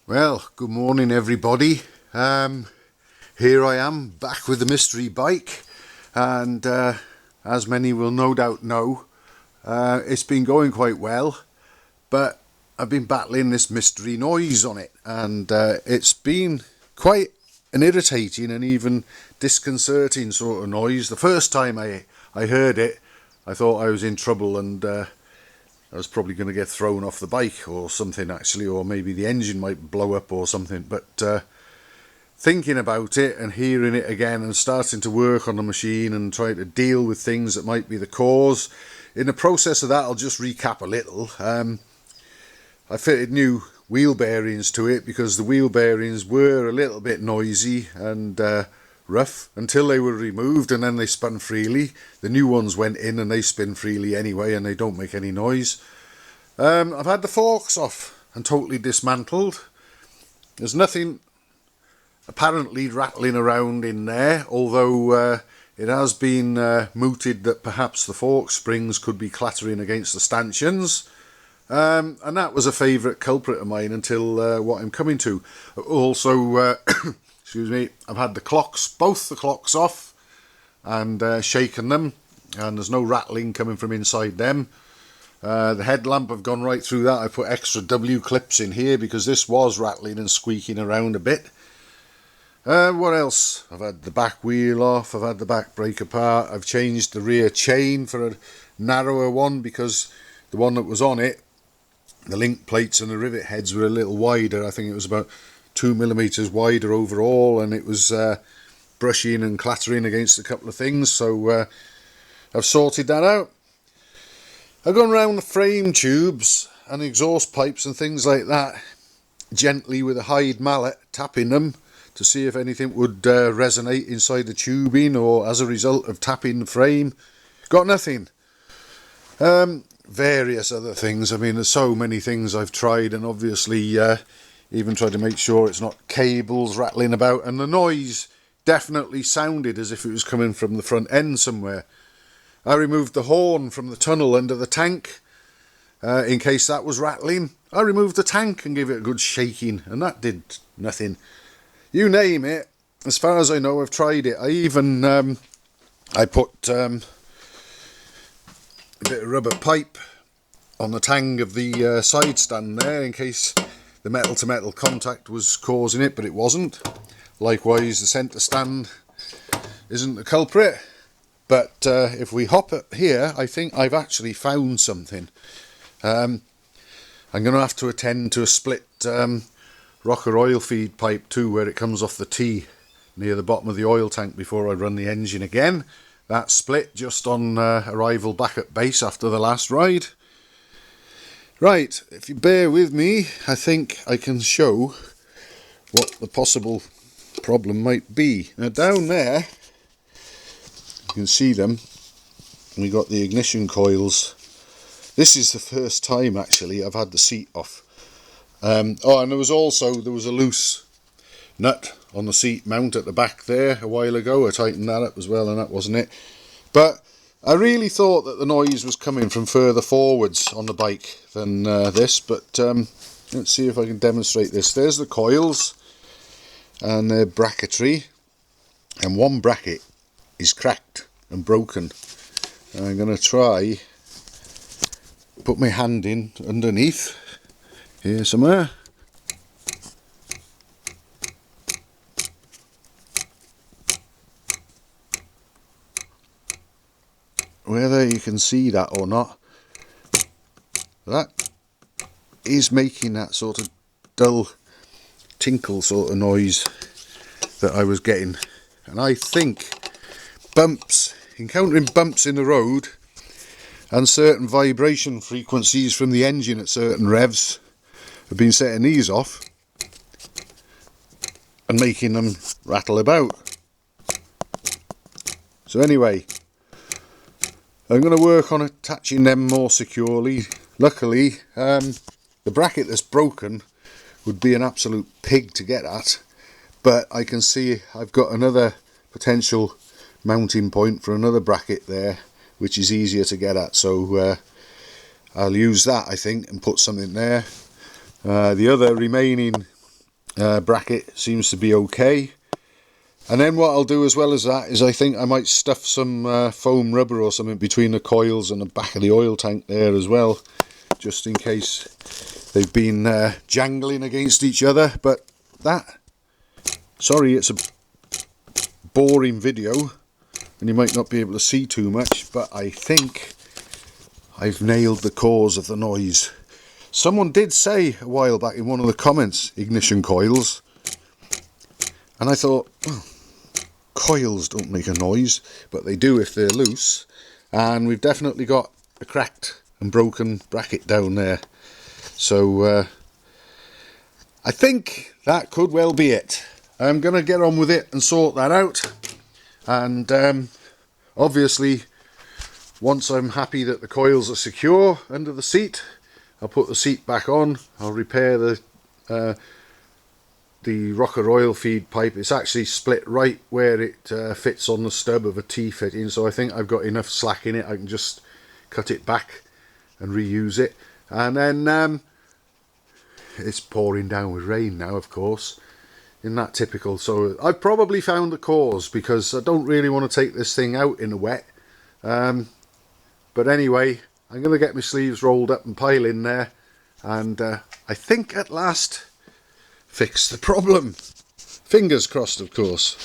Well, good morning everybody. Here I am back with the mystery bike, and as many will no doubt know, it's been going quite well, but I've been battling this mystery noise on it, and it's been quite an irritating and even disconcerting sort of noise. The first time I heard it, I thought I was in trouble, and I was probably going to get thrown off the bike or something actually, or maybe the engine might blow up or something. But thinking about it and hearing it again and starting to work on the machine and try to deal with things that might be the cause. In the process of that, I'll just recap a little. I fitted new wheel bearings to it because the wheel bearings were a little bit noisy and rough until they were removed, and then they spun freely. The new ones went in and they spin freely anyway, and they don't make any noise. I've had the forks off and totally dismantled. There's nothing apparently rattling around in there, although it has been mooted that perhaps the fork springs could be clattering against the stanchions. And that was a favourite culprit of mine until what I'm coming to. Also, excuse me, I've had both the clocks off and shaken them, and there's no rattling coming from inside them. The headlamp, I've gone right through that. I put extra W clips in here because this was rattling and squeaking around a bit. What else? I've had the back wheel off, I've had the back brake apart, I've changed the rear chain for a narrower one because the one that was on it, the link plates and the rivet heads were a little wider. I think it was about 2mm wider overall, and it was brushing and clattering against a couple of things, so I've sorted that out. I've gone round the frame tubes and exhaust pipes and things like that gently with a hide mallet, tapping them to see if anything would resonate inside the tubing or as a result of tapping the frame. Got nothing. Various other things. I mean, there's so many things I've tried, and obviously even tried to make sure it's not cables rattling about, and the noise definitely sounded as if it was coming from the front end somewhere. I removed the horn from the tunnel under the tank in case that was rattling. I removed the tank and gave it a good shaking, and that did nothing. You name it, as far as I know, I've tried it. I even I put a bit of rubber pipe on the tang of the side stand there in case the metal to metal contact was causing it, but it wasn't. Likewise, the centre stand isn't the culprit. But if we hop up here, I think I've actually found something. I'm going to have to attend to a split rocker oil feed pipe too, where it comes off the T near the bottom of the oil tank before I run the engine again. That split just on arrival back at base after the last ride. Right, if you bear with me, I think I can show what the possible problem might be. Now down there, you can see them. We got the ignition coils. This is the first time actually I've had the seat off. And there was a loose nut on the seat mount at the back there a while ago. I tightened that up as well, and that wasn't it. But I really thought that the noise was coming from further forwards on the bike than this. But let's see if I can demonstrate this. There's the coils and their bracketry, and one bracket is cracked and broken. And I'm going to try put my hand in underneath here somewhere. Whether you can see that or not, that is making that sort of dull tinkle sort of noise that I was getting. And I think encountering bumps in the road and certain vibration frequencies from the engine at certain revs have been setting these off and making them rattle about. So anyway, I'm going to work on attaching them more securely. Luckily, the bracket that's broken would be an absolute pig to get at, but I can see I've got another potential mounting point for another bracket there, which is easier to get at, so I'll use that, I think, and put something there. The other remaining bracket seems to be okay. And then what I'll do as well as that is I think I might stuff some foam rubber or something between the coils and the back of the oil tank there as well, just in case they've been jangling against each other. But that, sorry, it's a boring video and you might not be able to see too much, but I think I've nailed the cause of the noise. Someone did say a while back in one of the comments, ignition coils, and I thought, oh, coils don't make a noise, but they do if they're loose. And we've definitely got a cracked and broken bracket down there, so I think that could well be it. I'm going to get on with it and sort that out, and obviously once I'm happy that the coils are secure under the seat, I'll put the seat back on. I'll repair the rocker oil feed pipe. It's actually split right where it fits on the stub of a T-fitting, so I think I've got enough slack in it. I can just cut it back and reuse it. And then it's pouring down with rain now, of course. Isn't that typical? So I've probably found the cause, because I don't really want to take this thing out in the wet. But anyway, I'm going to get my sleeves rolled up and pile in there, and I think at last fix the problem. Fingers crossed, of course.